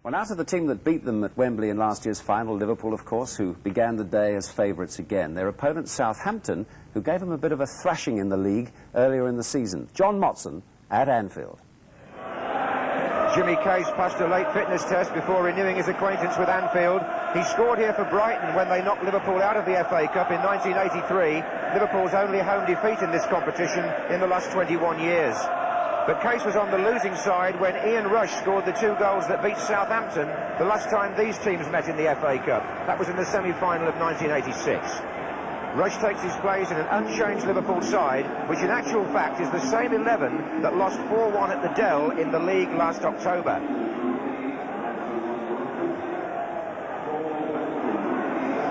Well, out of the team that beat them at Wembley in last year's final, Liverpool, of course, who began the day as favourites again. Their opponent, Southampton, who gave them a bit of a thrashing in the league earlier in the season. John Motson at Anfield. Jimmy Case passed a late fitness test before renewing his acquaintance with Anfield. He scored here for Brighton when they knocked Liverpool out of the FA Cup in 1983, Liverpool's only home defeat in this competition in the last 21 years. But Case was on the losing side when Ian Rush scored the 2 goals that beat Southampton the last time these teams met in the FA Cup. That was in the semi-final of 1986. Rush takes his place in an unchanged Liverpool side, which in actual fact is the same 11 that lost 4-1 at the Dell in the league last October.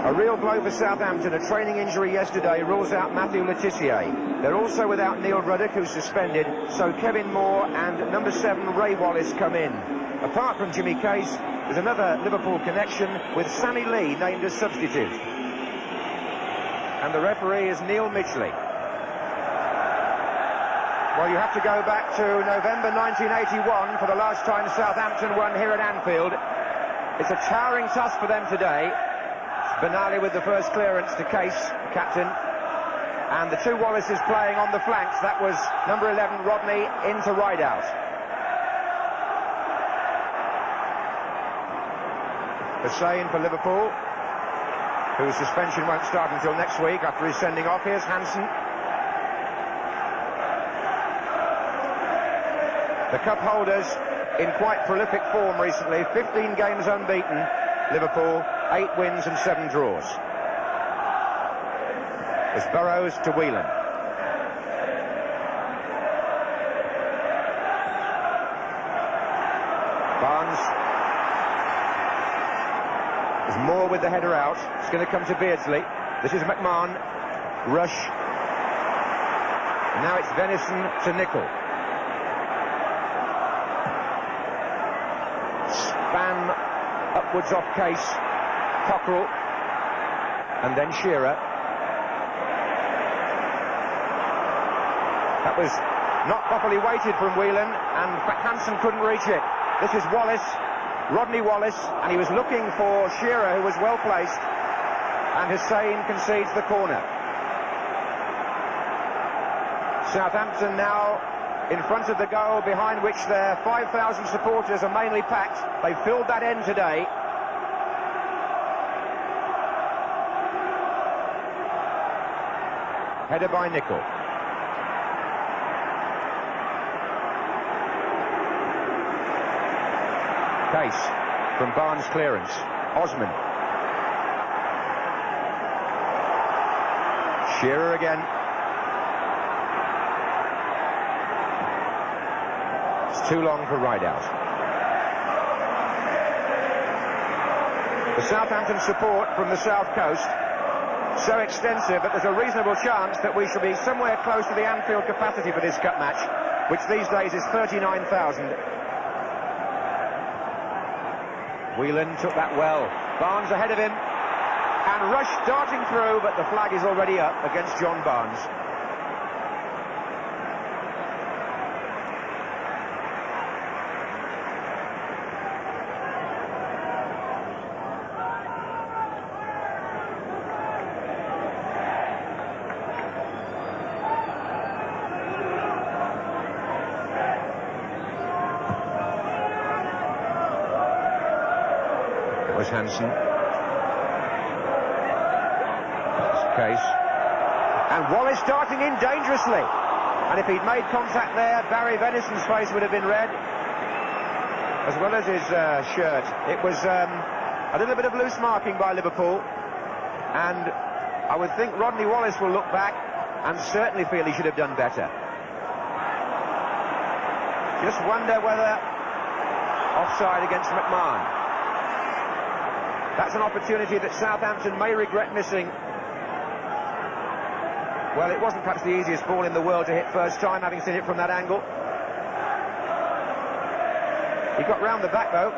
A real blow for Southampton. A training injury yesterday rules out Matthew Le Tissier. They're also without Neil Ruddock, who's suspended, so Kevin Moore and number 7 Ray Wallace come in. Apart from Jimmy Case, there's another Liverpool connection with Sammy Lee named as substitute. And the referee is Neil Mitchley. Well, you have to go back to November 1981 for the last time Southampton won here at Anfield. It's a towering task for them today. Benali with the first clearance to Case, captain. And the 2 Wallaces playing on the flanks. That was number 11, Rodney, into Rideout. Hussein for Liverpool, whose suspension won't start until next week after his sending off. Here's Hansen. The cup holders in quite prolific form recently. 15 games unbeaten, Liverpool, 8 wins and 7 draws. It's Burrows to Whelan. Barnes. There's Moore with the header out. It's going to come to Beardsley. This is McMahon. Rush. Now it's Venison to Nicol. Span upwards off Case. Cockrell. And then Shearer. That was not properly weighted from Whelan, and Hansen couldn't reach it. This is Wallace, Rodney Wallace, and he was looking for Shearer, who was well placed, and Hussein concedes the corner. Southampton now in front of the goal, behind which their 5,000 supporters are mainly packed. They filled that end today. Header by Nicol. Case from Barnes' clearance. Osman. Shearer again. It's too long for Rideout. The Southampton support from the south coast, so extensive that there's a reasonable chance that we shall be somewhere close to the Anfield capacity for this cup match, which these days is 39,000. Whelan took that well. Barnes ahead of him. And Rush darting through, but the flag is already up against John Barnes. Was Hansen. Case. And Wallace darting in dangerously. And if he'd made contact there, Barry Venison's face would have been red, as well as his shirt. It was a little bit of loose marking by Liverpool. And I would think Rodney Wallace will look back and certainly feel he should have done better. Just wonder whether offside against McMahon. That's an opportunity that Southampton may regret missing. Well, it wasn't perhaps the easiest ball in the world to hit first time, having seen it from that angle. He got round the back, though.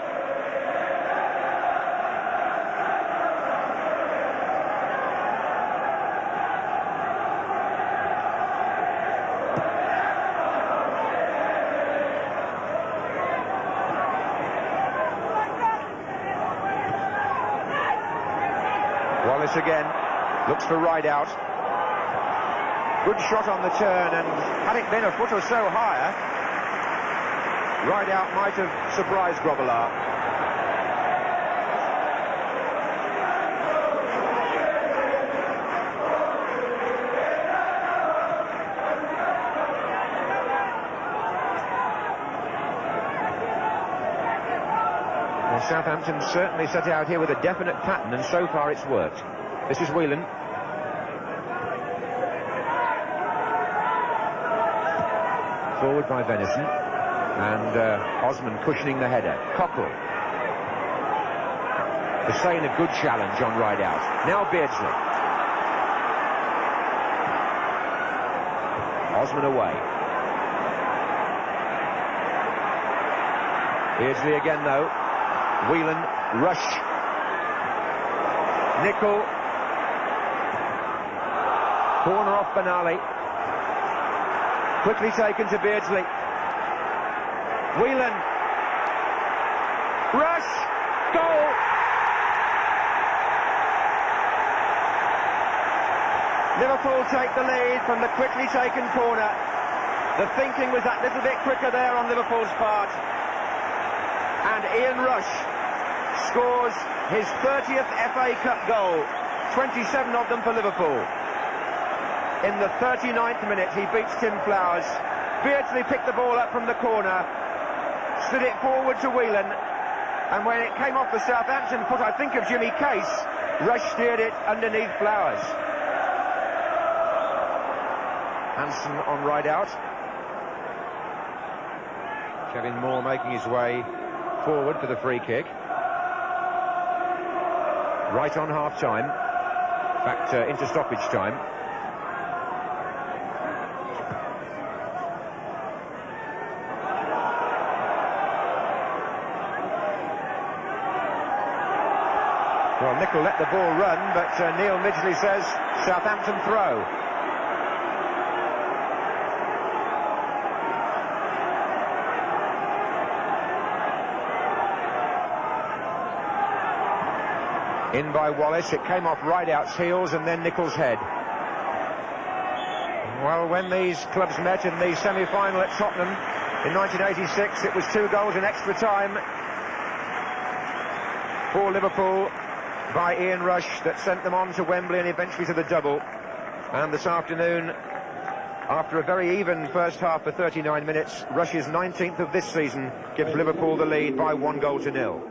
Wallace again. Looks for Rideout. Good shot on the turn, and had it been a foot or so higher, Rideout might have surprised Grobbelaar. Well, Southampton certainly set out here with a definite pattern, and so far it's worked. This is Whelan. Forward by Venison, and Osman cushioning the header. Cockle. Hussain a good challenge on Rideout. Now Beardsley. Osman away. Beardsley again though. Whelan, Rush. Nicol. Corner off Benali. Quickly taken to Beardsley. Whelan. Rush. Goal. Liverpool take the lead from the quickly taken corner. The thinking was that little bit quicker there on Liverpool's part. And Ian Rush scores his 30th FA Cup goal. 27 of them for Liverpool. In the 39th minute, he beats Tim Flowers. Beardsley picked the ball up from the corner, slid it forward to Whelan, and when it came off the Southampton foot, I think of Jimmy Case, Rush steered it underneath Flowers. Hansen on Rideout. Kevin Moore making his way forward for the free kick. Right on half-time. Back into stoppage time. Well, Nicol let the ball run, but Neil Midgley says Southampton throw. In by Wallace, it came off Rideout's heels and then Nicol's head. Well, when these clubs met in the semi-final at Tottenham in 1986, it was 2 goals in extra time for Liverpool by Ian Rush that sent them on to Wembley and eventually to the double. And this afternoon, after a very even first half for 39 minutes, Rush's 19th of this season gives Liverpool the lead by 1 goal to 0.